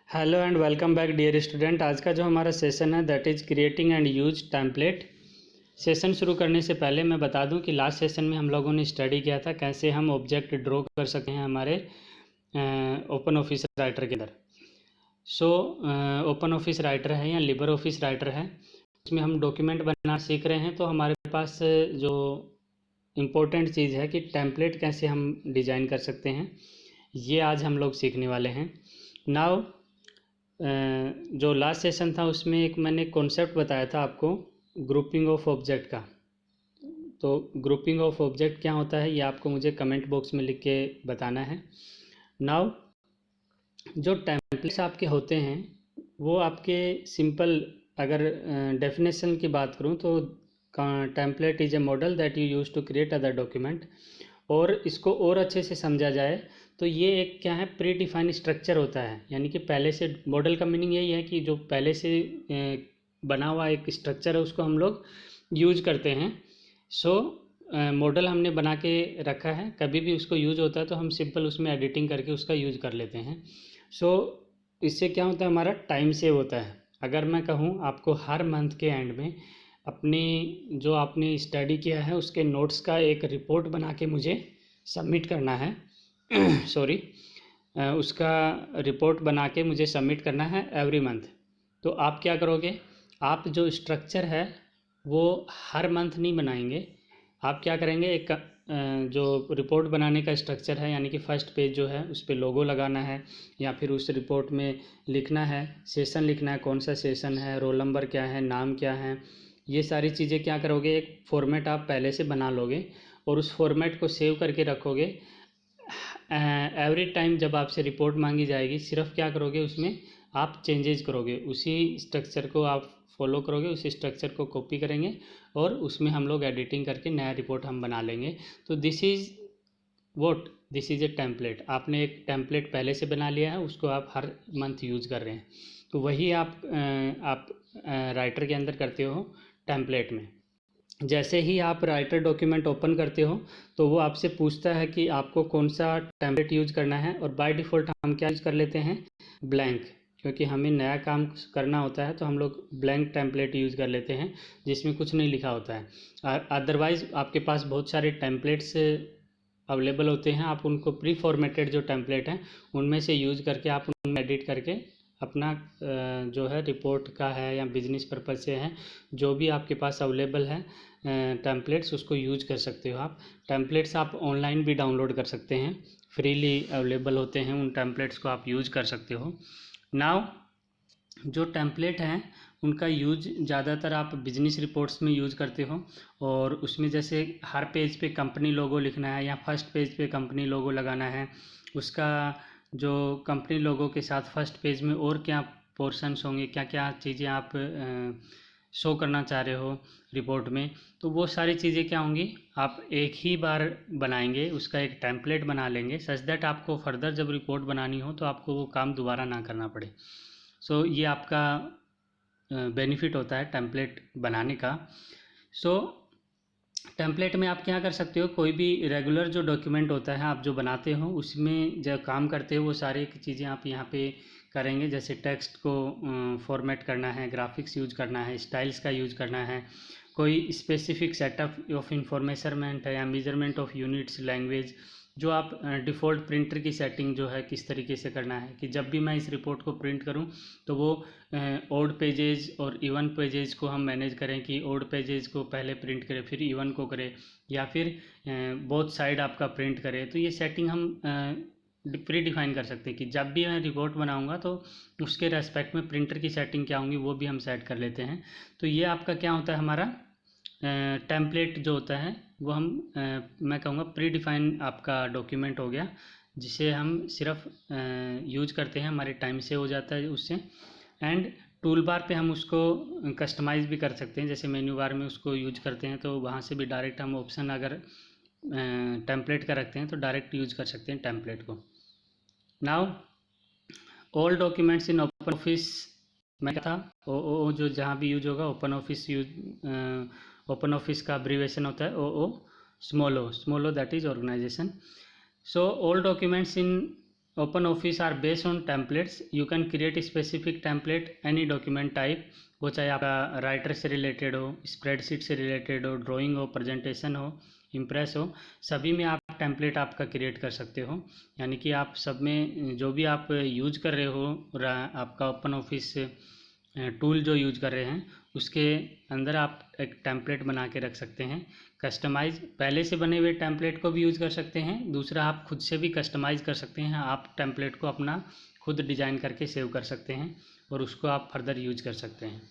Hello and welcome back dear student. आज का जो हमारा सेशन है that is creating and use template. Session शुरू करने से पहले मैं बता दूं कि लास्ट सेशन में हम लोगों ने स्टडी किया था कैसे हम ऑब्जेक्ट ड्रॉ कर सकते हैं हमारे ओपन ऑफिस राइटर के अंदर। ओपन ऑफिस राइटर है या लिबर ऑफिस राइटर है, उसमें हम डॉक्यूमेंट बनाना सीख रहे हैं। तो हमारे पास जो इम्पोर्टेंट चीज़ है कि टेम्पलेट कैसे हम डिज़ाइन कर सकते हैं, ये आज हम लोग सीखने वाले हैं। नाउ जो लास्ट सेशन था उसमें एक मैंने कॉन्सेप्ट बताया था आपको ग्रुपिंग ऑफ ऑब्जेक्ट का। तो ग्रुपिंग ऑफ ऑब्जेक्ट क्या होता है ये आपको मुझे कमेंट बॉक्स में लिख के बताना है। नाउ जो टेम्पलेट्स आपके होते हैं वो आपके सिंपल, अगर डेफिनेशन की बात करूं तो template is a model that you use to create other document. और इसको और अच्छे से समझा जाए तो ये एक क्या है, प्री डिफाइंड स्ट्रक्चर होता है। यानी कि पहले से मॉडल का मीनिंग यही है कि जो पहले से बना हुआ एक स्ट्रक्चर है उसको हम लोग यूज करते हैं। मॉडल हमने बना के रखा है, कभी भी उसको यूज होता है तो हम सिंपल उसमें एडिटिंग करके उसका यूज कर लेते हैं। इससे क्या होता है, हमारा टाइम सेव होता है। अगर मैं कहूँ आपको हर मंथ के एंड में अपनी जो आपने स्टडी किया है उसके नोट्स का एक रिपोर्ट बना के मुझे सबमिट करना है सॉरी उसका रिपोर्ट बना के मुझे सबमिट करना है एवरी मंथ। तो आप क्या करोगे, आप जो स्ट्रक्चर है वो हर मंथ नहीं बनाएंगे। आप क्या करेंगे, एक जो रिपोर्ट बनाने का स्ट्रक्चर है, यानी कि फर्स्ट पेज जो है उस पर लोगो लगाना है, या फिर उस रिपोर्ट में लिखना है, सेशन लिखना है, कौन सा सेशन है, रोल नंबर क्या है, नाम क्या है, ये सारी चीज़ें क्या करोगे, एक फॉर्मेट आप पहले से बना लोगे और उस फॉर्मेट को सेव करके रखोगे। एवरी टाइम जब आपसे रिपोर्ट मांगी जाएगी सिर्फ क्या करोगे, उसमें आप चेंजेस करोगे, उसी स्ट्रक्चर को आप फॉलो करोगे, उसी स्ट्रक्चर को कॉपी करेंगे और उसमें हम लोग एडिटिंग करके नया रिपोर्ट हम बना लेंगे। तो दिस इज़ ए टेम्पलेट। आपने एक टेम्पलेट पहले से बना लिया है, उसको आप हर मंथ यूज़ कर रहे हैं। तो वही आप राइटर के अंदर करते हो टेम्पलेट में। जैसे ही आप राइटर डॉक्यूमेंट ओपन करते हो तो वो आपसे पूछता है कि आपको कौन सा टेम्पलेट यूज करना है, और बाय डिफ़ॉल्ट हम क्या यूज कर लेते हैं, ब्लैंक। क्योंकि हमें नया काम करना होता है तो हम लोग ब्लैंक टेम्पलेट यूज़ कर लेते हैं जिसमें कुछ नहीं लिखा होता है। अदरवाइज़ आपके पास बहुत सारे टेम्पलेट्स अवेलेबल होते हैं, आप उनको प्री फॉर्मेटेड जो टेम्पलेट हैं उनमें से यूज़ करके आप उनमें एडिट करके अपना जो है रिपोर्ट का है या बिजनेस पर्पज़ से है, जो भी आपके पास अवेलेबल है टेम्पलेट्स, उसको यूज कर सकते हो। आप टेम्पलेट्स आप ऑनलाइन भी डाउनलोड कर सकते हैं, फ्रीली अवेलेबल होते हैं, उन टेम्पलेट्स को आप यूज कर सकते हो। नाउ जो टेम्पलेट हैं उनका यूज ज़्यादातर आप बिजनेस रिपोर्ट्स में यूज़ करते हो, और उसमें जैसे हर पेज पे कंपनी लोगो लिखना है या फर्स्ट पेज पे कंपनी लोगो लगाना है, उसका जो कंपनी लोगो के साथ फर्स्ट पेज में और क्या पोर्शंस होंगे, क्या क्या चीज़ें आप शो करना चाह रहे हो रिपोर्ट में, तो वो सारी चीज़ें क्या होंगी, आप एक ही बार बनाएंगे, उसका एक टेम्पलेट बना लेंगे सच दैट आपको फर्दर जब रिपोर्ट बनानी हो तो आपको वो काम दोबारा ना करना पड़े। ये आपका बेनिफिट होता है टेम्पलेट बनाने का। टेम्पलेट में आप क्या कर सकते हो, कोई भी रेगुलर जो डॉक्यूमेंट होता है आप जो बनाते हो उसमें जो काम करते हो वो सारी चीज़ें आप यहाँ पे करेंगे। जैसे टेक्स्ट को फॉर्मेट करना है, ग्राफिक्स यूज करना है, स्टाइल्स का यूज करना है, कोई स्पेसिफिक सेटअप ऑफ इंफॉर्मेशनमेंट है या मेजरमेंट ऑफ यूनिट्स लैंग्वेज, जो आप डिफ़ॉल्ट प्रिंटर की सेटिंग जो है किस तरीके से करना है कि जब भी मैं इस रिपोर्ट को प्रिंट करूं तो वो ओड पेजेस और इवन पेजेस को हम मैनेज करें कि ओड पेजेस को पहले प्रिंट करें फिर इवन को करें, या फिर बोथ साइड आपका प्रिंट करे। तो ये सेटिंग हम प्री डिफाइन कर सकते हैं कि जब भी मैं रिपोर्ट बनाऊंगा तो उसके रेस्पेक्ट में प्रिंटर की सेटिंग क्या होंगी वो भी हम सेट कर लेते हैं। तो ये आपका क्या होता है, हमारा टेम्पलेट जो होता है वो हम मैं कहूँगा प्री डिफाइन आपका डॉक्यूमेंट हो गया, जिसे हम सिर्फ यूज करते हैं, हमारे टाइम से हो जाता है उससे। एंड टूल बार पे हम उसको कस्टमाइज़ भी कर सकते हैं, जैसे मेन्यू बार में उसको यूज करते हैं तो वहाँ से भी डायरेक्ट हम ऑप्शन अगर टेम्पलेट का रखते हैं तो डायरेक्ट यूज कर सकते हैं टेम्पलेट को। Now all documents in Open Office में क्या था, ओ जो जहाँ भी यूज होगा Open Office use, Open Office का अब्रीवेशन होता है O small O that is organisation. All documents in Open Office are based on templates. You can create specific template any document type, वो चाहे आपका राइटर से related हो, spreadsheet से related हो, ड्राइंग हो, प्रेजेंटेशन हो, इम्प्रेस हो, सभी में आप टेम्पलेट आपका क्रिएट कर सकते हो। यानी कि आप सब में जो भी आप यूज कर रहे हो, आपका ओपन ऑफिस टूल जो यूज कर रहे हैं उसके अंदर आप एक टेम्पलेट बना के रख सकते हैं। कस्टमाइज पहले से बने हुए टेम्पलेट को भी यूज़ कर सकते हैं। दूसरा, आप खुद से भी कस्टमाइज़ कर सकते हैं। आप टेम्पलेट को अपना खुद डिज़ाइन करके सेव कर सकते हैं और उसको आप फर्दर यूज कर सकते हैं।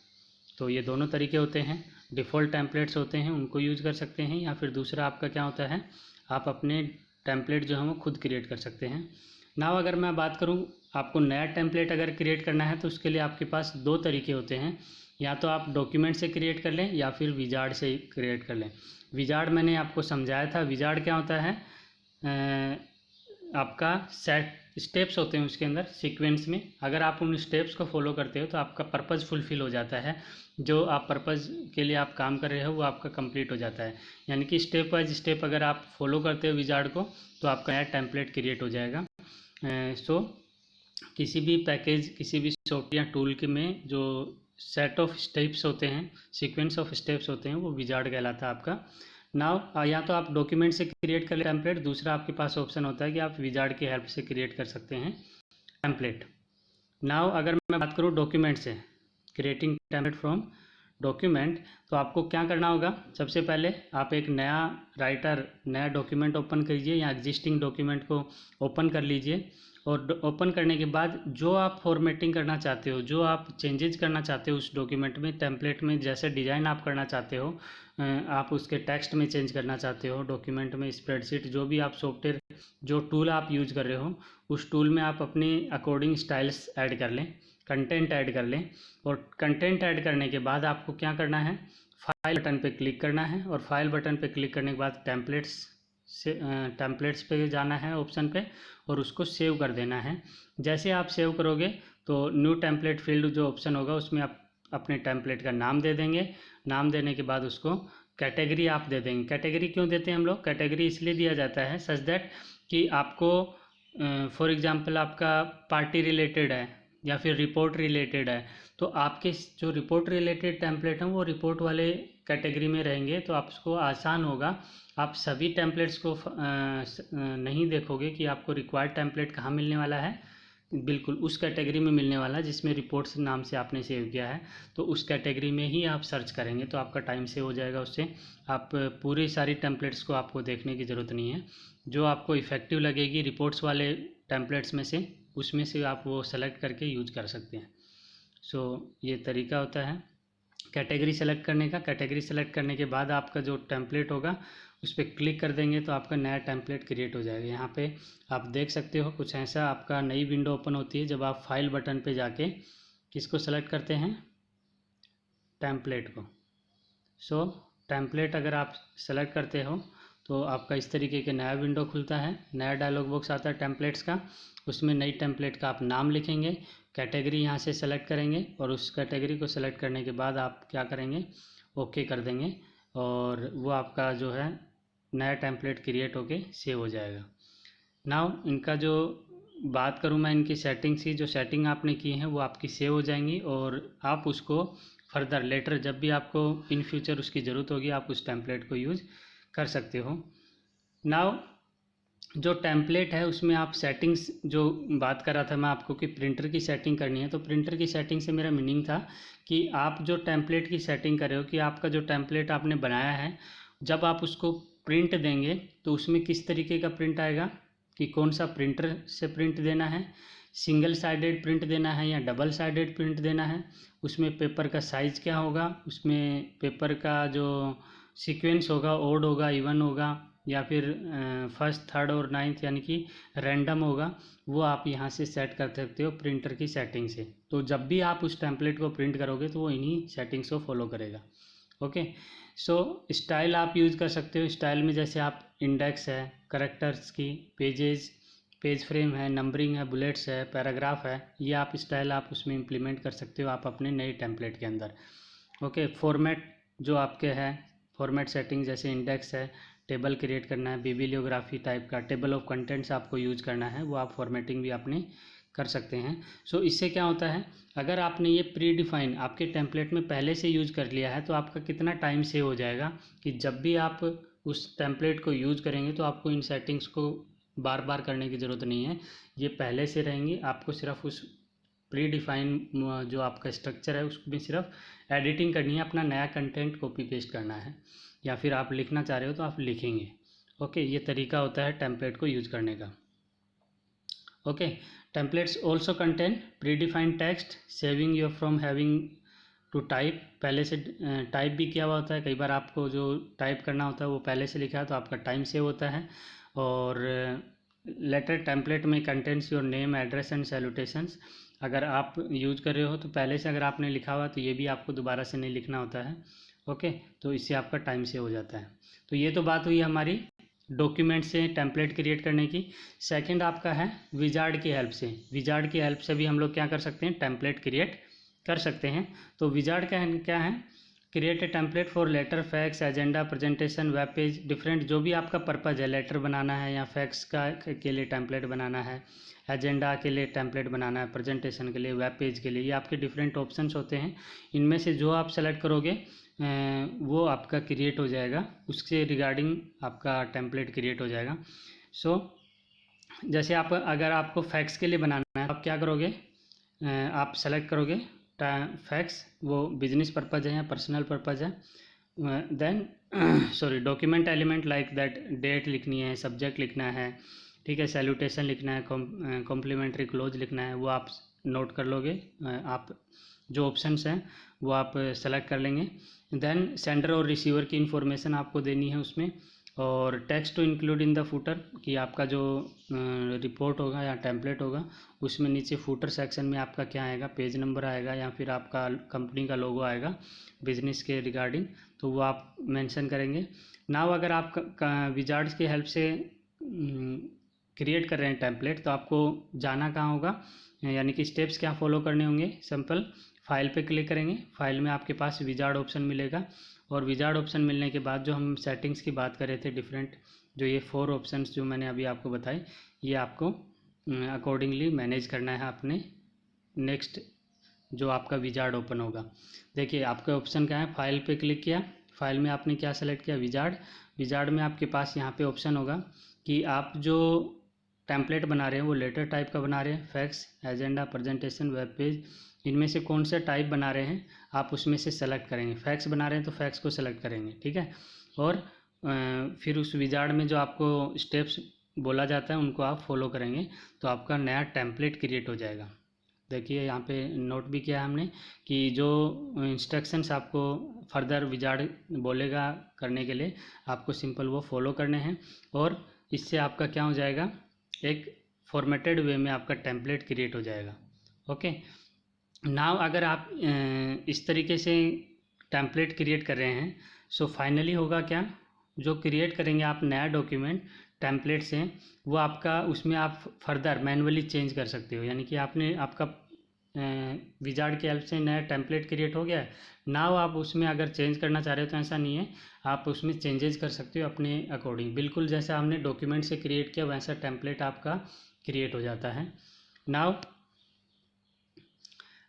तो ये दोनों तरीके होते हैं। डिफ़ॉल्ट टेम्पलेट्स होते हैं, उनको यूज़ कर सकते हैं, या फिर दूसरा आपका क्या होता है, आप अपने टेम्पलेट जो है वो खुद क्रिएट कर सकते हैं। नाउ अगर मैं बात करूँ, आपको नया टेम्पलेट अगर क्रिएट करना है तो उसके लिए आपके पास दो तरीके होते हैं। या तो आप डॉक्यूमेंट से क्रिएट कर लें या फिर विजार्ड से क्रिएट कर लें। विजार्ड मैंने आपको समझाया था। विजार्ड क्या होता है, आपका सेट स्टेप्स होते हैं उसके अंदर सीक्वेंस में। अगर आप उन स्टेप्स को फॉलो करते हो तो आपका पर्पज़ फुलफ़िल हो जाता है। जो आप पर्पज़ के लिए आप काम कर रहे हो वो आपका कंप्लीट हो जाता है। यानी कि स्टेप बाय स्टेप अगर आप फॉलो करते हो विजार्ड को तो आपका नया टेम्पलेट क्रिएट हो जाएगा। सो किसी भी पैकेज, किसी भी सॉफ्टवेयर टूल के में जो सेट ऑफ स्टेप्स होते हैं, सीक्वेंस ऑफ स्टेप्स होते हैं, वो विजार्ड कहलाता है आपका। नाउ या तो आप डॉक्यूमेंट से क्रिएट कर ले टेम्पलेट, दूसरा आपके पास ऑप्शन होता है कि आप विजार्ड की हेल्प से क्रिएट कर सकते हैं टेम्पलेट। नाउ अगर मैं बात करूँ डॉक्यूमेंट से, क्रिएटिंग टेम्पलेट फ्रॉम डॉक्यूमेंट, तो आपको क्या करना होगा, सबसे पहले आप एक नया डॉक्यूमेंट ओपन कीजिए या एग्जिस्टिंग डॉक्यूमेंट को ओपन कर लीजिए। और ओपन करने के बाद जो आप फॉर्मेटिंग करना चाहते हो, जो आप चेंजेज करना चाहते हो उस डॉक्यूमेंट में, टेम्पलेट में, जैसे डिज़ाइन आप करना चाहते हो, आप उसके टेक्स्ट में चेंज करना चाहते हो, डॉक्यूमेंट में, स्प्रेडशीट, जो भी आप सॉफ्टवेयर, जो टूल आप यूज कर रहे हो उस टूल में आप अपने अकॉर्डिंग स्टाइल्स ऐड कर लें, कंटेंट ऐड कर लें। और कंटेंट ऐड करने के बाद आपको क्या करना है, फाइल बटन पे क्लिक करना है। और फाइल बटन पे क्लिक करने के बाद टेम्पलेट्स पे जाना है ऑप्शन पे और उसको सेव कर देना है। जैसे आप सेव करोगे तो न्यू टेम्पलेट फील्ड जो ऑप्शन होगा उसमें आप अपने टेम्पलेट का नाम दे देंगे। नाम देने के बाद उसको कैटेगरी आप दे देंगे। कैटेगरी क्यों देते हैं हम लोग, कैटेगरी इसलिए दिया जाता है सच दैट कि आपको फॉर एग्जांपल आपका पार्टी रिलेटेड है या फिर रिपोर्ट रिलेटेड है, तो आपके जो रिपोर्ट रिलेटेड टेम्पलेट हैं वो रिपोर्ट वाले कैटेगरी में रहेंगे, तो आपको आसान होगा। आप सभी टेम्पलेट्स को नहीं देखोगे कि आपको रिक्वायर्ड टेम्पलेट कहाँ मिलने वाला है, बिल्कुल उस कैटेगरी में मिलने वाला है जिसमें रिपोर्ट्स नाम से आपने सेव किया है, तो उस कैटेगरी में ही आप सर्च करेंगे, तो आपका टाइम सेव हो जाएगा। उससे आप पूरी सारी टेम्पलेट्स को आपको देखने की ज़रूरत नहीं है। जो आपको इफ़ेक्टिव लगेगी रिपोर्ट्स वाले टेम्पलेट्स में से, उसमें से आप वो सेलेक्ट करके यूज कर सकते हैं। सो ये तरीका होता है कैटेगरी सेलेक्ट करने का। कैटेगरी सेलेक्ट करने के बाद आपका जो टेम्पलेट होगा उस पर क्लिक कर देंगे तो आपका नया टेम्पलेट क्रिएट हो जाएगा। यहाँ पे आप देख सकते हो कुछ ऐसा आपका नई विंडो ओपन होती है जब आप फाइल बटन पे जाके किसको सेलेक्ट करते हैं, टेम्पलेट को। सो टेम्पलेट अगर आप सेलेक्ट करते हो तो आपका इस तरीके के नया विंडो खुलता है, नया डायलॉग बॉक्स आता है टेम्पलेट्स का। उसमें नई टेम्पलेट का आप नाम लिखेंगे, कैटेगरी यहाँ से सेलेक्ट करेंगे और उस कैटेगरी को सेलेक्ट करने के बाद आप क्या करेंगे, ओके कर देंगे और वो आपका जो है नया टेम्पलेट क्रिएट होके सेव हो जाएगा। नाउ इनका जो बात करूँ मैं इनकी सेटिंग्स की, जो सेटिंग आपने की है वो आपकी सेव हो जाएंगी और आप उसको फर्दर लेटर जब भी आपको इन फ्यूचर उसकी ज़रूरत होगी आप उस टेम्पलेट को यूज़ कर सकते हो। नाउ जो टेम्पलेट है उसमें आप सेटिंग्स, जो बात कर रहा था मैं आपको कि प्रिंटर की सेटिंग करनी है, तो प्रिंटर की सेटिंग से मेरा मीनिंग था कि आप जो टेम्पलेट की सेटिंग कर रहे हो कि आपका जो टेम्पलेट आपने बनाया है जब आप उसको प्रिंट देंगे तो उसमें किस तरीके का प्रिंट आएगा, कि कौन सा प्रिंटर से प्रिंट देना है, सिंगल साइडेड प्रिंट देना है या डबल साइडेड प्रिंट देना है, उसमें पेपर का साइज़ क्या होगा, उसमें पेपर का जो सीक्वेंस होगा ओड होगा, इवन होगा या फिर फर्स्ट, थर्ड और नाइन्थ यानी कि रैंडम होगा, वो आप यहाँ से सेट कर सकते हो प्रिंटर की सेटिंग से। तो जब भी आप उस टेम्पलेट को प्रिंट करोगे तो वो इन्हीं सेटिंग्स को फॉलो करेगा। ओके, सो स्टाइल आप यूज़ कर सकते हो। स्टाइल में जैसे आप इंडेक्स है, करेक्टर्स की, पेज फ्रेम है, नंबरिंग है, बुलेट्स है, पैराग्राफ है, ये आप स्टाइल आप उसमें इम्प्लीमेंट कर सकते हो आप अपने नए टेम्पलेट के अंदर। ओके, फॉर्मेट जो आपके है, फॉर्मेट सेटिंग जैसे इंडेक्स है, टेबल क्रिएट करना है, बिब्लियोग्राफी टाइप का टेबल ऑफ कंटेंट्स आपको यूज करना है, वो आप फॉर्मेटिंग भी आपने कर सकते हैं। सो इससे क्या होता है, अगर आपने ये प्री डिफाइन आपके टेम्पलेट में पहले से यूज कर लिया है तो आपका कितना टाइम सेव हो जाएगा कि जब भी आप उस टेम्पलेट को यूज करेंगे तो आपको इन सेटिंग्स को बार बार करने की ज़रूरत नहीं है, ये पहले से रहेंगी। आपको सिर्फ उस प्री डिफाइन जो आपका स्ट्रक्चर है उसमें सिर्फ एडिटिंग करनी है, अपना नया कंटेंट कॉपी पेस्ट करना है, या फिर आप लिखना चाह रहे हो तो आप लिखेंगे। ओके, ये तरीका होता है टेम्पलेट को यूज करने का। Okay, templates also contain predefined text, saving you from having to type. पहले से टाइप भी किया हुआ होता है, कई बार आपको जो टाइप करना होता है वो पहले से लिखा है तो आपका टाइम सेव होता है। और लेटर टेम्पलेट में contents your name, address and salutations. अगर आप यूज कर रहे हो तो पहले से अगर आपने लिखा हुआ तो ये भी आपको दोबारा से नहीं लिखना होता है। ओके, तो इससे आपका टाइम सेव हो जाता है। तो ये तो बात हुई हमारी डॉक्यूमेंट से टेम्पलेट क्रिएट करने की। सेकंड आपका है विजार्ड की हेल्प से। विजार्ड की हेल्प से भी हम लोग क्या कर सकते हैं, टेम्पलेट क्रिएट कर सकते हैं। तो विजार्ड क्या है, create a template for letter, fax, agenda, presentation, web page, different जो भी आपका पर्पज़ है, लेटर बनाना है या फैक्स का के लिए टेम्पलेट बनाना है, एजेंडा के लिए टेम्पलेट बनाना है, प्रेजेंटेशन के लिए, वेब पेज के लिए, ये आपके डिफरेंट ऑप्शंस होते हैं। इनमें से जो आप सेलेक्ट करोगे वो आपका क्रिएट हो जाएगा, उसके रिगार्डिंग आपका टेम्पलेट क्रिएट हो जाएगा। सो जैसे आप अगर आपको फैक्स के लिए बनाना है आप क्या करोगे, आप सेलेक्ट करोगे फैक्स, वो बिजनेस पर्पज़ है या पर्सनल पर्पज़ है। Then sorry, document element like that, date लिखनी है, सब्जेक्ट लिखना है, ठीक है, सैल्यूटेशन लिखना है, कॉम्प्लीमेंट्री क्लोज लिखना है, वो आप नोट कर लोगे। आप जो ऑप्शंस हैं वो आप सेलेक्ट कर लेंगे। देन सेंडर और रिसीवर की इन्फॉर्मेशन आपको देनी है उसमें, और text to include in the footer, कि आपका जो रिपोर्ट होगा या टेम्पलेट होगा उसमें नीचे फूटर सेक्शन में आपका क्या आएगा, पेज नंबर आएगा या फिर आपका कंपनी का लोगो आएगा बिजनेस के रिगार्डिंग, तो वो आप मेंशन करेंगे। नाउ अगर आप विजार्ड्स की हेल्प से क्रिएट कर रहे हैं टेम्पलेट तो आपको जाना कहाँ होगा, यानी कि स्टेप्स क्या फॉलो करने होंगे। सिंपल, फाइल पे क्लिक करेंगे, फाइल में आपके पास विजार्ड ऑप्शन मिलेगा, और विजार्ड ऑप्शन मिलने के बाद जो हम सेटिंग्स की बात कर रहे थे डिफरेंट, जो ये 4 ऑप्शंस जो मैंने अभी आपको बताए, ये आपको अकॉर्डिंगली मैनेज करना है अपने नेक्स्ट जो आपका विजार्ड ओपन होगा। देखिए आपका ऑप्शन क्या है, फाइल पे क्लिक किया, फाइल में आपने क्या सेलेक्ट किया, विजार्ड। विजार्ड में आपके पास यहाँ पे ऑप्शन होगा कि आप जो टेम्पलेट बना रहे हैं वो लेटर टाइप का बना रहे हैं, fax, agenda, presentation, web page, इनमें से कौन सा टाइप बना रहे हैं आप उसमें से सेलेक्ट करेंगे। फैक्स बना रहे हैं तो फैक्स को सेलेक्ट करेंगे, ठीक है। और फिर उस विजार्ड में जो आपको स्टेप्स बोला जाता है उनको आप फॉलो करेंगे तो आपका नया टेम्पलेट क्रिएट हो जाएगा। देखिए यहाँ पे नोट भी किया हमने कि जो इंस्ट्रक्शंस आपको फर्दर विजार्ड बोलेगा करने के लिए आपको सिंपल वो फॉलो करने हैं, और इससे आपका क्या हो जाएगा, एक फॉर्मेटेड वे में आपका टेम्पलेट क्रिएट हो जाएगा। ओके, नाउ अगर आप इस तरीके से टेम्पलेट क्रिएट कर रहे हैं, सो फाइनली होगा क्या, जो क्रिएट करेंगे आप नया डॉक्यूमेंट टेम्पलेट से, वो आपका उसमें आप फर्दर मैनुअली चेंज कर सकते हो। यानी कि आपने आपका विजार्ड की हेल्प से नया टेम्पलेट क्रिएट हो गया है, नाउ आप उसमें अगर चेंज करना चाह रहे हो तो ऐसा नहीं है, आप उसमें चेंजेस कर सकते हो अपने अकॉर्डिंग। बिल्कुल जैसा हमने डॉक्यूमेंट से क्रिएट किया वैसा टेम्पलेट आपका क्रिएट हो जाता है। नाउ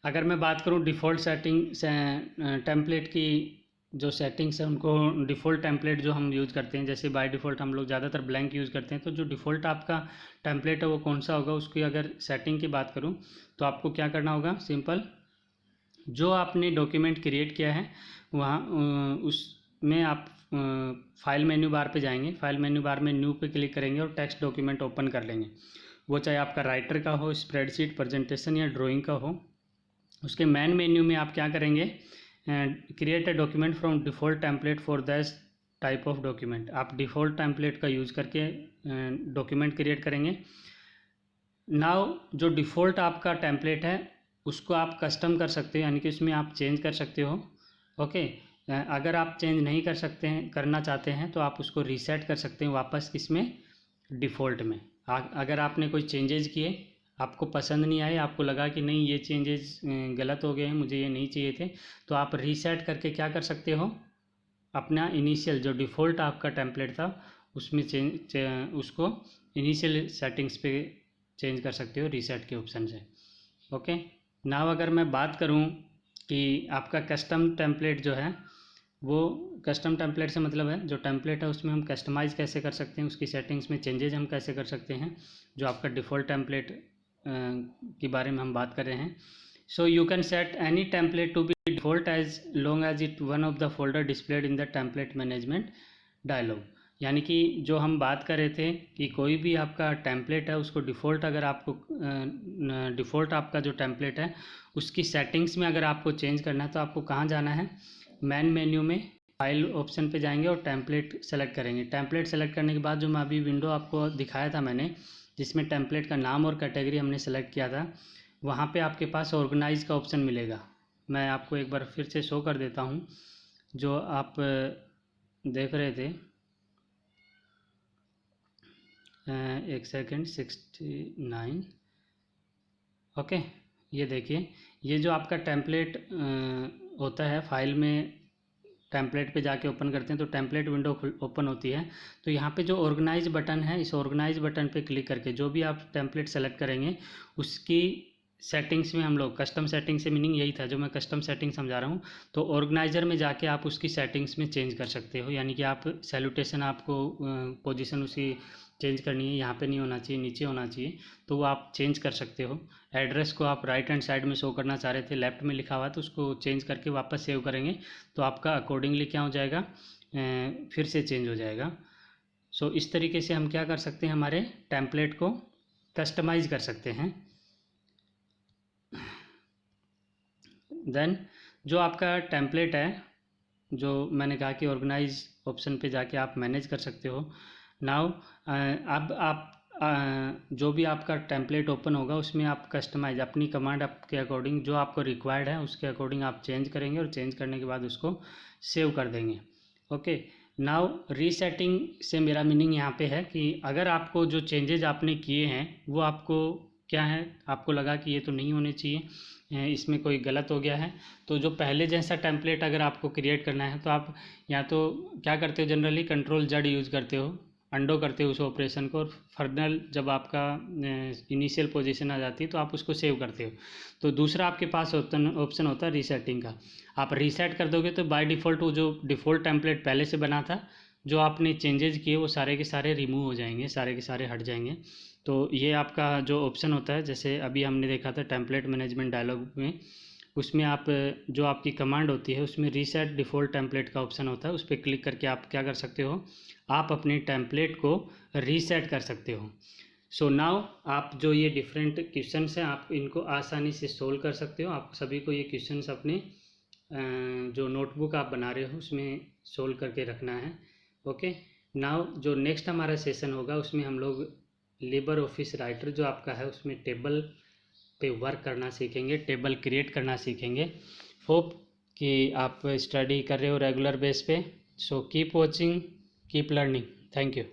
अगर मैं बात करूं डिफ़ॉल्ट सेटिंग टेम्पलेट की, जो सेटिंग्स है उनको डिफ़ॉल्ट टेम्पलेट जो हम यूज़ करते हैं, जैसे बाय डिफ़ॉल्ट हम लोग ज़्यादातर ब्लैंक यूज़ करते हैं, तो जो डिफ़ॉल्ट आपका टेम्पलेट है वो कौन सा होगा, उसकी अगर सेटिंग की बात करूं तो आपको क्या करना होगा, सिंपल जो आपने डॉक्यूमेंट क्रिएट किया है वहाँ उसमें आप फाइल मेन्यू बार पे जाएंगे, फाइल मेन्यू बार में न्यू पे क्लिक करेंगे और टेक्स्ट डॉक्यूमेंट ओपन कर लेंगे। वो चाहे आपका राइटर का हो, स्प्रेडशीट, प्रेजेंटेशन या ड्राइंग का हो। उसके मेन मेन्यू में आप क्या करेंगे, create a document from default template for this type of document. आप डिफ़ॉल्ट टेम्पलेट का यूज़ करके डॉक्यूमेंट क्रिएट करेंगे। नाउ जो डिफ़ॉल्ट आपका टेम्पलेट है उसको आप कस्टम कर सकते हो, यानी कि उसमें आप चेंज कर सकते हो। ओके, अगर आप चेंज नहीं कर सकते हैं, करना चाहते हैं तो आप उसको रीसेट कर सकते हैं वापस किसमें, डिफ़ॉल्ट में। अगर आपने कोई चेंजेज किए, आपको पसंद नहीं आए, आपको लगा कि नहीं ये चेंजेस गलत हो गए हैं, मुझे ये नहीं चाहिए थे, तो आप रीसेट करके क्या कर सकते हो, अपना इनिशियल जो डिफ़ॉल्ट आपका टेम्पलेट था उसमें उसको इनिशियल सेटिंग्स पे चेंज कर सकते हो रीसेट के ऑप्शन से। ओके, नाउ अगर मैं बात करूं कि आपका कस्टम टेम्पलेट जो है, वो कस्टम टेम्पलेट से मतलब है जो टेम्पलेट है उसमें हम कस्टमाइज़ कैसे कर सकते हैं, उसकी सेटिंग्स में चेंजेज हम कैसे कर सकते हैं, जो आपका डिफ़ॉल्ट टेम्पलेट के बारे में हम बात कर रहे हैं। So you can set any template to be default as long as it one of the folder displayed in the template management dialogue. यानी कि जो हम बात कर रहे थे कि कोई भी आपका टेम्पलेट है उसको डिफ़ॉल्ट, अगर आपको डिफ़ॉल्ट आपका जो टेम्पलेट है उसकी सेटिंग्स में अगर आपको चेंज करना है तो आपको कहाँ जाना है, मेन मेन्यू में फाइल ऑप्शन पे जाएंगे और टेम्पलेट सेलेक्ट करेंगे। टेम्पलेट सेलेक्ट करने के बाद जो मैं अभी विंडो आपको दिखाया था मैंने, जिसमें टेम्पलेट का नाम और कैटेगरी हमने सेलेक्ट किया था, वहाँ पे आपके पास ऑर्गेनाइज का ऑप्शन मिलेगा। मैं आपको एक बार फिर से शो कर देता हूँ, जो आप देख रहे थे, एक सेकेंड, 69। ओके, ये देखिए, ये जो आपका टेम्पलेट होता है, फाइल में टेम्पलेट पे जाके ओपन करते हैं तो टेम्पलेट विंडो ओपन होती है। तो यहाँ पे जो ऑर्गेनाइज बटन है, इस ऑर्गेनाइज बटन पे क्लिक करके जो भी आप टेम्पलेट सेलेक्ट करेंगे उसकी सेटिंग्स में हम लोग, कस्टम सेटिंग से मीनिंग यही था जो मैं कस्टम सेटिंग समझा रहा हूँ, तो ऑर्गेनाइजर में जाके आप उसकी सेटिंग्स में चेंज कर सकते हो। यानी कि आप सैल्यूटेशन, आपको पोजीशन उसकी चेंज करनी है, यहाँ पे नहीं होना चाहिए, नीचे होना चाहिए, तो वो आप चेंज कर सकते हो। एड्रेस को आप राइट हैंड साइड में शो करना चाह रहे थे, लेफ्ट में लिखा हुआ, तो उसको चेंज करके वापस सेव करेंगे तो आपका अकॉर्डिंगली क्या हो जाएगा, फिर से चेंज हो जाएगा। सो इस तरीके से हम क्या कर सकते हैं, हमारे टेम्पलेट को कस्टमाइज कर सकते हैं। देन जो आपका टेम्पलेट है, जो मैंने कहा कि ऑर्गेनाइज ऑप्शन पे जाके आप मैनेज कर सकते हो। नाउ अब आप जो भी आपका टेम्पलेट ओपन होगा उसमें आप कस्टमाइज अपनी कमांड आपके अकॉर्डिंग, जो आपको रिक्वायर्ड है उसके अकॉर्डिंग आप चेंज करेंगे और चेंज करने के बाद उसको सेव कर देंगे। ओके, नाउ रीसेटिंग से मेरा मीनिंग यहाँ पे है कि अगर आपको जो चेंजेज आपने किए हैं वो आपको क्या है, आपको लगा कि ये तो नहीं होने चाहिए, इसमें कोई गलत हो गया है, तो जो पहले जैसा टेम्पलेट अगर आपको क्रिएट करना है तो आप या तो क्या करते हो, जनरली Ctrl+Z यूज़ करते हो, अंडो करते हो उस ऑपरेशन को, और फर्दर जब आपका इनिशियल पोजीशन आ जाती है तो आप उसको सेव करते हो। तो दूसरा आपके पास ऑप्शन होता है रीसेटिंग का। आप रीसेट कर दोगे तो बाय डिफ़ॉल्ट वो जो डिफ़ॉल्ट टेम्पलेट पहले से बना था, जो आपने चेंजेज किए वो सारे के सारे रिमूव हो जाएंगे, सारे के सारे हट जाएंगे। तो ये आपका जो ऑप्शन होता है, जैसे अभी हमने देखा था टेम्पलेट मैनेजमेंट डायलॉग में, उसमें आप जो आपकी कमांड होती है उसमें रीसेट डिफ़ॉल्ट टेम्पलेट का ऑप्शन होता है, उस पर क्लिक करके आप क्या कर सकते हो, आप अपने टेम्पलेट को रीसेट कर सकते हो। सो नाउ आप जो ये डिफरेंट क्वेश्चंस हैं आप इनको आसानी से सोल्व कर सकते हो। आप सभी को ये क्वेश्चंस अपने जो नोटबुक आप बना रहे हो उसमें सोल्व करके रखना है। ओके, नाउ जो नेक्स्ट हमारा सेशन होगा उसमें हम लोग लिबर ऑफिस राइटर जो आपका है उसमें टेबल पे वर्क करना सीखेंगे, टेबल क्रिएट करना सीखेंगे। होप कि आप स्टडी कर रहे हो रेगुलर बेस पे। So keep watching, keep learning. Thank you.